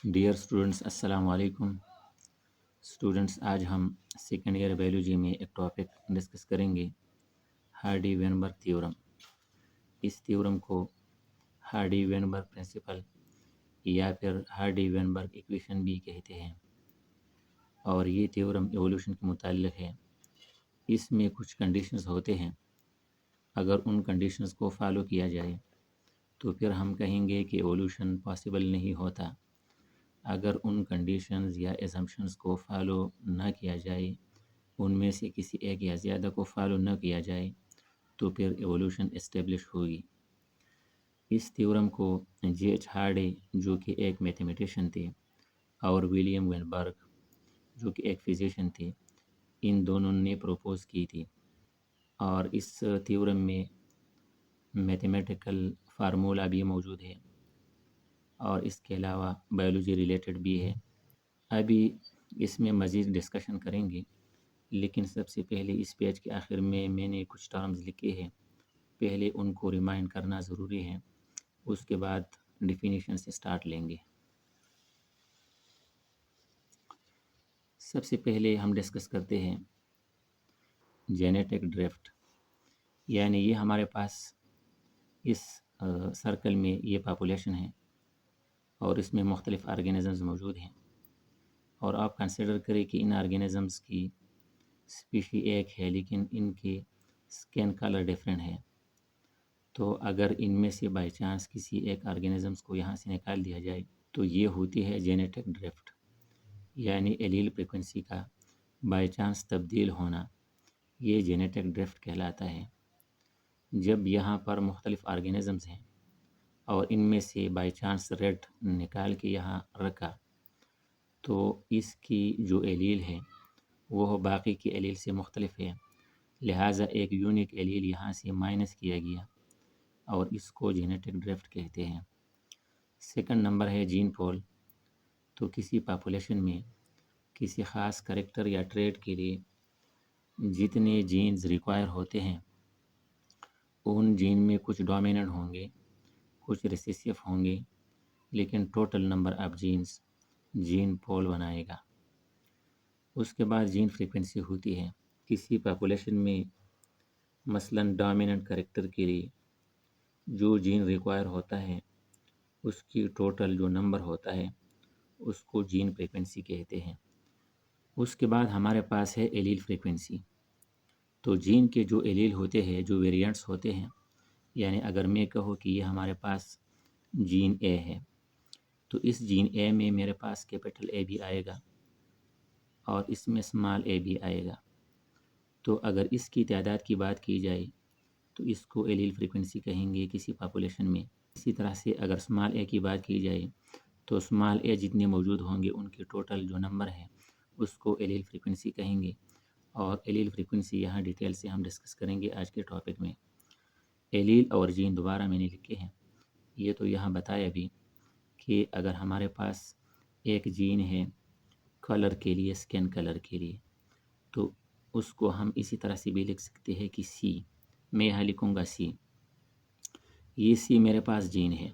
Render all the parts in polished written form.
Dear students السلام علیکم students, آج ہم سیکنڈ ایئر بایولوجی میں ایک ٹاپک ڈسکس کریں گے، ہارڈی وینبرگ تھیورم۔ اس تھیورم کو ہارڈی وینبرگ پرنسپل یا پھر ہارڈی وینبرگ ایکویشن بھی کہتے ہیں، اور یہ تھیورم ایوولوشن کے متعلق ہے۔ اس میں کچھ کنڈیشنز ہوتے ہیں، اگر ان کنڈیشنز کو فالو کیا جائے تو پھر ہم کہیں گے کہ ایوولوشن پاسبل نہیں ہوتا۔ اگر ان کنڈیشنز یا ایزمپشنز کو فالو نہ کیا جائے، ان میں سے کسی ایک یا زیادہ کو فالو نہ کیا جائے تو پھر ایوولوشن اسٹیبلش ہوگی۔ اس تھیورم کو جے ایچ ہارڈے جو کہ ایک میتھمیٹیشین تھے اور ولیم وینبرگ جو کہ ایک فزیشین تھے، ان دونوں نے پروپوز کی تھی، اور اس تھیورم میں میتھمیٹیکل فارمولا بھی موجود ہے، اور اس کے علاوہ بایولوجی ریلیٹڈ بھی ہے۔ ابھی اس میں مزید ڈسکشن کریں گے، لیکن سب سے پہلے اس پیج کے آخر میں نے کچھ ٹرمز لکھے ہیں، پہلے ان کو ریمائنڈ کرنا ضروری ہے، اس کے بعد ڈیفینیشن سے سٹارٹ لیں گے۔ سب سے پہلے ہم ڈسکس کرتے ہیں جینیٹک ڈرفٹ، یعنی یہ ہمارے پاس اس سرکل میں یہ پاپولیشن ہے اور اس میں مختلف آرگینزمز موجود ہیں، اور آپ کنسیڈر کریں کہ ان آرگینزمز کی اسپیشی ایک ہے لیکن ان کے اسکن کلر ڈیفرنٹ ہے۔ تو اگر ان میں سے بائی چانس کسی ایک آرگینزمز کو یہاں سے نکال دیا جائے تو یہ ہوتی ہے جینیٹک ڈرفٹ، یعنی ایلیل فریکوینسی کا بائی چانس تبدیل ہونا، یہ جینیٹک ڈرفٹ کہلاتا ہے۔ جب یہاں پر مختلف آرگینزمز ہیں اور ان میں سے بائی چانس ریڈ نکال کے یہاں رکھا تو اس کی جو ایلیل ہے وہ باقی کی ایلیل سے مختلف ہے، لہٰذا ایک یونیک ایلیل یہاں سے مائنس کیا گیا اور اس کو جینیٹک ڈرفٹ کہتے ہیں۔ سیکنڈ نمبر ہے جین پول۔ تو کسی پاپولیشن میں کسی خاص کریکٹر یا ٹریٹ کے لیے جتنے جینز ریکوائر ہوتے ہیں، ان جین میں کچھ ڈومیننٹ ہوں گے، کچھ ریسیسیو ہوں گے، لیکن total number of genes gene pool بنائے گا۔ اس کے بعد جین فریکوینسی ہوتی ہے۔ کسی پاپولیشن میں مثلاً ڈومیننٹ کریکٹر کے لیے جو جین ریکوائر ہوتا ہے اس کی ٹوٹل جو نمبر ہوتا ہے اس کو جین فریکوینسی کہتے ہیں۔ اس کے بعد ہمارے پاس ہے ایلیل فریکوینسی۔ تو جین کے جو ایلیل ہوتے ہیں، جو ویریئنٹس ہوتے ہیں، یعنی اگر میں کہوں کہ یہ ہمارے پاس جین اے ہے تو اس جین اے میں میرے پاس کیپٹل اے بھی آئے گا اور اس میں اسمال اے بھی آئے گا۔ تو اگر اس کی تعداد کی بات کی جائے تو اس کو ایلیل فریکوینسی کہیں گے کسی پاپولیشن میں۔ اسی طرح سے اگر اسمال اے کی بات کی جائے تو اسمال اے جتنے موجود ہوں گے ان کے ٹوٹل جو نمبر ہے اس کو ایلیل فریکوینسی کہیں گے، اور ایلیل فریکوینسی یہاں ڈیٹیل سے ہم ڈسکس کریں گے آج کے ٹاپک میں۔ ایلیل اور جین دوبارہ میں نے لکھے ہیں، یہ تو یہاں بتایا بھی کہ اگر ہمارے پاس ایک جین ہے کلر کے لیے، اسکن کلر کے لیے، تو اس کو ہم اسی طرح سے بھی لکھ سکتے ہیں کہ سی، میں یہاں لکھوں گا سی، یہ سی میرے پاس جین ہے۔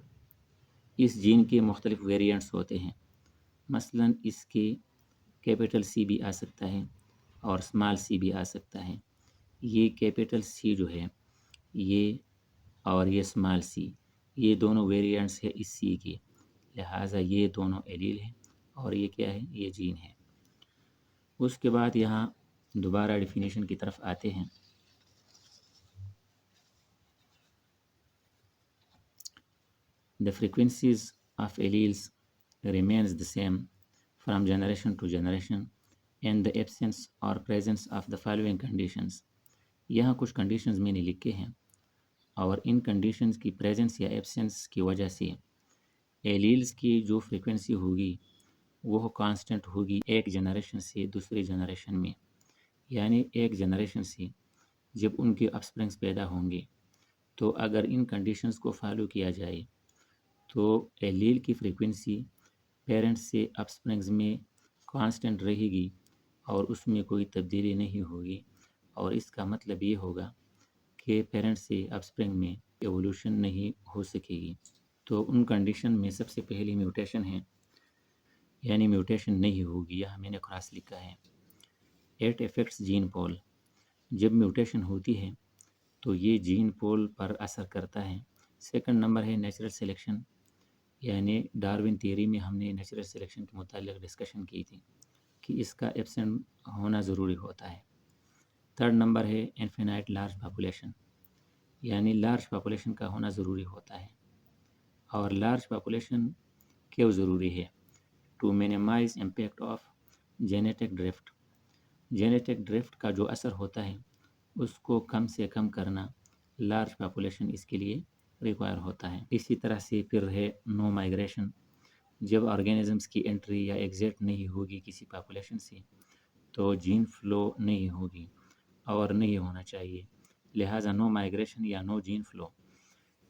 اس جین کے مختلف ویریئنٹس ہوتے ہیں، مثلاً اس کے کیپٹل سی بھی آ سکتا ہے اور اسمال سی بھی آ سکتا ہے۔ یہ کیپٹل سی جو ہے یہ اور یہ اسمال سی، یہ دونوں ویریئنٹس ہے اس سی کے، لہٰذا یہ دونوں ایلیل ہیں اور یہ کیا ہے، یہ جین ہے۔ اس کے بعد یہاں دوبارہ ڈیفینیشن کی طرف آتے ہیں۔ The frequencies of alleles remains the same from generation to generation in the absence or presence of the following conditions۔ یہاں کچھ کنڈیشنز میں نے لکھے ہیں، اور ان کنڈیشنز کی پریزنس یا ایبسنس کی وجہ سے ایلیلز کی جو فریکوینسی ہوگی وہ کانسٹنٹ ہوگی ایک جنریشن سے دوسری جنریشن میں، یعنی ایک جنریشن سے جب ان کے آفسپرنگز پیدا ہوں گے تو اگر ان کنڈیشنز کو فالو کیا جائے تو ایلیل کی فریکوینسی پیرنٹس سے آفسپرنگز میں کانسٹنٹ رہے گی اور اس میں کوئی تبدیلی نہیں ہوگی، اور اس کا مطلب یہ ہوگا کہ پیرنٹ سے آفسپرنگ میں ایوولوشن نہیں ہو سکے گی۔ تو ان کنڈیشن میں سب سے پہلی میوٹیشن ہے یعنی میوٹیشن نہیں ہوگی، یہاں میں نے کراس لکھا ہے۔ ایٹ افیکٹس جین پول، جب میوٹیشن ہوتی ہے تو یہ جین پول پر اثر کرتا ہے۔ سیکنڈ نمبر ہے نیچرل سلیکشن، یعنی ڈارون تھیوری میں ہم نے نیچرل سلیکشن کے متعلق ڈسکشن کی تھی کہ اس کا ایبسنٹ ہونا ضروری ہوتا ہے۔ تھرڈ نمبر ہے انفینائٹ لارج پاپولیشن، یعنی لارج پاپولیشن کا ہونا ضروری ہوتا ہے۔ اور لارج پاپولیشن کیوں ضروری ہے؟ To minimize impact of genetic drift, genetic drift کا جو اثر ہوتا ہے اس کو کم سے کم کرنا لارج پاپولیشن اس کے لیے ریکوائر ہوتا ہے۔ اسی طرح سے پھر ہے نو مائگریشن، جب آرگینزمس کی انٹری یا ایگزٹ نہیں ہوگی کسی پاپولیشن سے تو جین فلو نہیں ہوگی اور نہیں ہونا چاہیے، لہٰذا نو مائگریشن یا نو جین فلو۔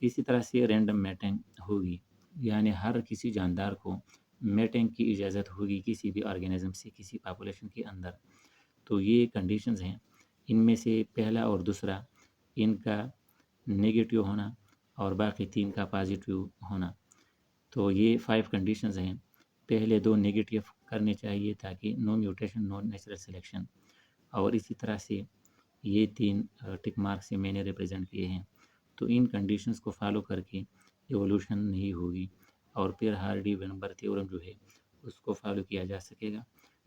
اسی طرح سے رینڈم میٹنگ ہوگی، یعنی ہر کسی جاندار کو میٹنگ کی اجازت ہوگی کسی بھی آرگینزم سے کسی پاپولیشن کے اندر۔ تو یہ کنڈیشنز ہیں، ان میں سے پہلا اور دوسرا ان کا نگیٹیو ہونا اور باقی تین کا پازیٹیو ہونا۔ تو یہ 5 کنڈیشنز ہیں، پہلے 2 نگیٹیو کرنے چاہیے تاکہ نو میوٹیشن نو نیچرل سلیکشن، اور اسی طرح سے یہ 3 ٹک مارک سے میں نے ریپرزینٹ کیے ہیں۔ تو ان کنڈیشنز کو فالو کر کے ایولوشن نہیں ہوگی، اور پھر ہارڈی وینبرگ تھیورم جو ہے اس کو فالو کیا جا سکے گا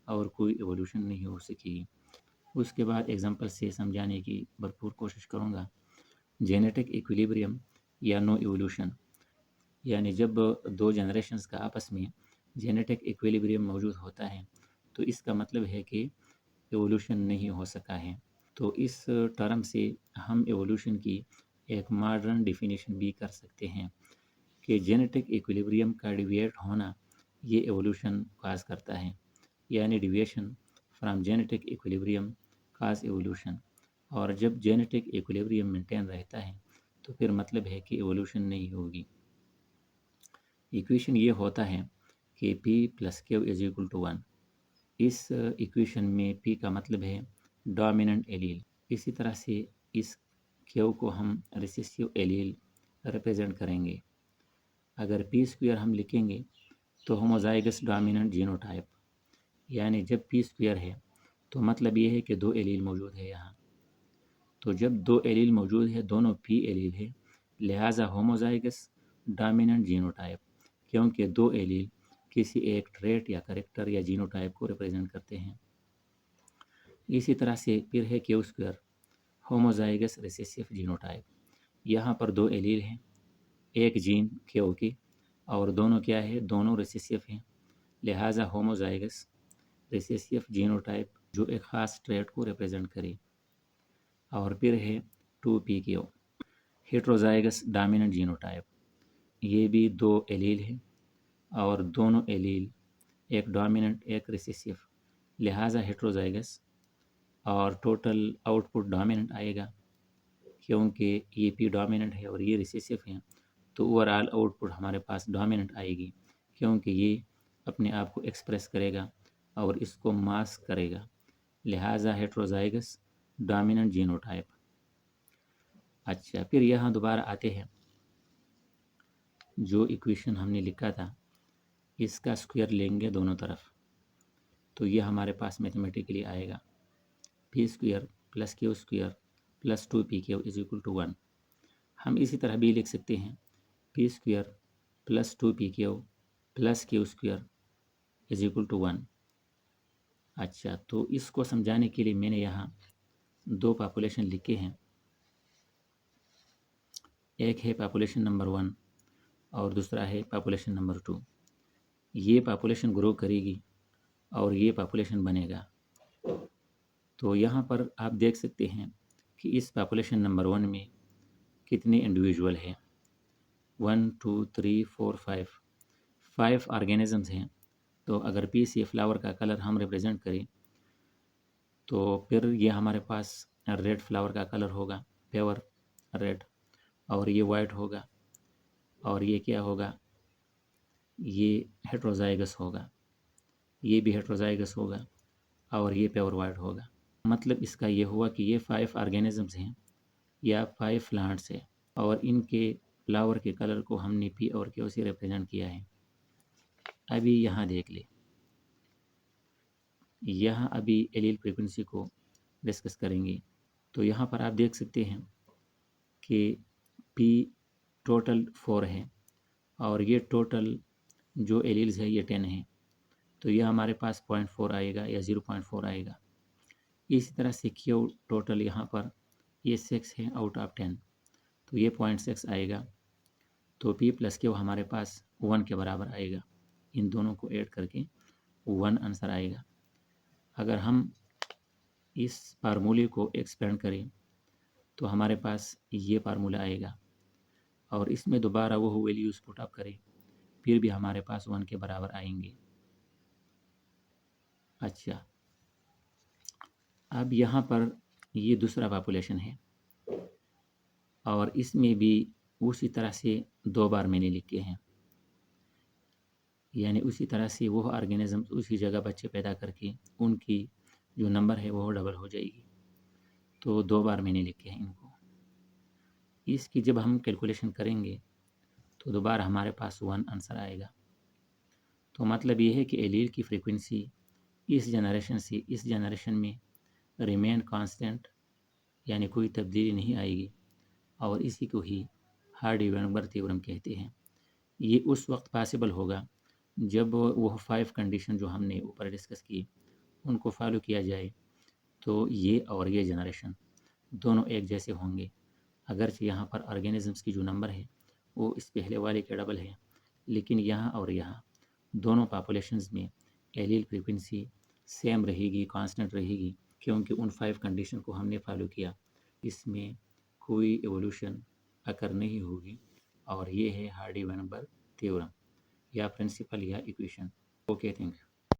اور کوئی ایولوشن نہیں ہو سکے گی۔ اس کے بعد ایگزامپل سے سمجھانے کی بھرپور کوشش کروں گا۔ جینیٹک ایکویلیبریم یا نو ایولوشن، یعنی جب 2 جنریشنز کا آپس میں جینیٹک ایکویلیبریم موجود ہوتا ہے تو اس کا مطلب ہے کہ ایولوشن نہیں ہو سکا ہے۔ تو اس ٹرم سے ہم ایولوشن کی ایک ماڈرن ڈیفینیشن بھی کر سکتے ہیں کہ جینیٹک ایکویلیبریم کا ڈیویٹ ہونا یہ ایولوشن کاز کرتا ہے، یعنی deviation from genetic equilibrium cause evolution. اور جب جینیٹک ایکویلیبریم مینٹین رہتا ہے تو پھر مطلب ہے کہ ایولوشن نہیں ہوگی۔ ایکویشن یہ ہوتا ہے کہ P + Q = 1۔ اس ایکویشن میں P کا مطلب ہے ڈومیننٹ ایلیل، اسی طرح سے اس Q کو ہم ریسیسیو ایلیل ریپرزینٹ کریں گے۔ اگر P² ہم لکھیں گے تو ہوموزائگس ڈومیننٹ جینوٹائپ، یعنی جب P² ہے تو مطلب یہ ہے کہ 2 ایلیل موجود ہے یہاں۔ تو جب 2 ایلیل موجود ہے، دونوں P ایلیل ہے، لہٰذا ہوموزائگس ڈومیننٹ جینوٹائپ، کیونکہ 2 ایلیل کسی ایک ٹریٹ یا کریکٹر یا جینوٹائپ کو ریپرزینٹ کرتے ہیں۔ اسی طرح سے پھر ہے Q² ہوموزائگس ریسیسیو جینوٹائپ، یہاں پر 2 ایلیل ہیں، ایک جین Q کی، اور دونوں کیا ہے؟ دونوں ریسیسیو ہیں، لہٰذا ہوموزائگس ریسیسیو جینوٹائپ جو ایک خاص ٹریٹ کو ریپرزینٹ کرے۔ اور پھر ہے 2PQ ہیٹروزائگس ڈومیننٹ جینوٹائپ، یہ بھی 2 ایلیل ہے اور دونوں ایلیل ایک ڈومیننٹ ایک ریسیسیو، لہٰذا ہیٹروزائگس، اور ٹوٹل آؤٹ پٹ ڈومیننٹ آئے گا، کیونکہ یہ P ڈومیننٹ ہے اور یہ ریسیسیو ہے، تو اوور آل آؤٹ پٹ ہمارے پاس ڈومیننٹ آئے گی، کیونکہ یہ اپنے آپ کو ایکسپریس کرے گا اور اس کو ماسک کرے گا، لہٰذا ہیٹروزائگس ڈومیننٹ جینوٹائپ۔ اچھا، پھر یہاں دوبارہ آتے ہیں، جو ایکویشن ہم نے لکھا تھا اس کا اسکوائر لیں گے دونوں طرف، تو یہ ہمارے پاس میتھمیٹیکلی آئے گا P² + Q² + 2PQ = 1۔ ہم اسی طرح بھی لکھ سکتے ہیں P² + 2PQ + Q² = 1۔ اچھا، تو اس کو سمجھانے کے لیے میں نے یہاں 2 پاپولیشن لکھے ہیں، ایک ہے پاپولیشن نمبر 1 اور دوسرا ہے پاپولیشن نمبر 2۔ یہ پاپولیشن گرو کرے گی اور یہ پاپولیشن بنے گا۔ تو یہاں پر آپ دیکھ سکتے ہیں کہ اس پاپولیشن نمبر 1 میں کتنے انڈیویژول ہیں، 1 2 3 4 5 آرگینزمز ہیں۔ تو اگر P سے فلاور کا کلر ہم ریپرزینٹ کریں تو پھر یہ ہمارے پاس ریڈ فلاور کا کلر ہوگا، پیور ریڈ، اور یہ وائٹ ہوگا، اور یہ کیا ہوگا؟ یہ ہیٹروزائگس ہوگا، یہ بھی ہیٹروزائگس ہوگا، اور یہ پیور وائٹ ہوگا۔ مطلب اس کا یہ ہوا کہ یہ 5 آرگینزمز ہیں یا 5 پلانٹس ہیں، اور ان کے فلاور کے کلر کو ہم نے P اور Q سے ریپرزینٹ کیا ہے۔ ابھی یہاں دیکھ لیں، یہاں ابھی ایلیل فریکوینسی کو ڈسکس کریں گے. تو یہاں پر آپ دیکھ سکتے ہیں کہ پی ٹوٹل 4 ہے اور یہ ٹوٹل جو ایلیلز ہے یہ 10 ہے. تو یہ ہمارے پاس 0.4 آئے گا یا 0.4 آئے گا. اسی طرح سے کیو ٹوٹل یہاں پر یہ 6 ہے آؤٹ آف 10، تو یہ 0.6 آئے گا. تو پی پلس کیو ہمارے پاس 1 کے برابر آئے گا. ان دونوں کو ایڈ کر کے 1 آنسر آئے گا. اگر ہم اس فارمولے کو ایکسپینڈ کریں تو ہمارے پاس یہ فارمولا آئے گا اور اس میں دوبارہ وہ ویلیوز پٹ اپ کریں پھر بھی ہمارے پاس 1 کے برابر آئیں گے. اچھا، اب یہاں پر یہ دوسرا پاپولیشن ہے اور اس میں بھی اسی طرح سے 2 بار میں نے لکھے ہیں، یعنی اسی طرح سے وہ آرگینزم اسی جگہ بچے پیدا کر کے ان کی جو نمبر ہے وہ ڈبل ہو جائے گی. تو 2 بار میں نے لکھے ہیں ان کو. اس کی جب ہم کیلکولیشن کریں گے تو دوبارہ ہمارے پاس 1 آنسر آئے گا. تو مطلب یہ ہے کہ ایلیل کی فریکوینسی اس جنریشن سے اس جنریشن میں ریمین کانسٹنٹ، یعنی کوئی تبدیلی نہیں آئے گی، اور اسی کو ہی ہارڈی-وینبرگ تھیورم کہتے ہیں. یہ اس وقت پاسبل ہوگا جب وہ 5 کنڈیشن جو ہم نے اوپر ڈسکس کی ان کو فالو کیا جائے تو یہ اور یہ جنریشن دونوں ایک جیسے ہوں گے. اگرچہ یہاں پر آرگینزمس کی جو نمبر ہے وہ اس پہلے والے کے ڈبل ہے، لیکن یہاں اور یہاں دونوں پاپولیشنز میں ایلیل فریکوینسی سیم رہے گی، کانسٹنٹ رہے گی، کیونکہ ان 5 کنڈیشن کو ہم نے فالو کیا. اس میں کوئی ایولوشن اکر نہیں ہوگی، اور یہ ہے ہارڈی-وینبرگ تھیورم یا پرنسپل یا ایکویشن. Okay, thank you.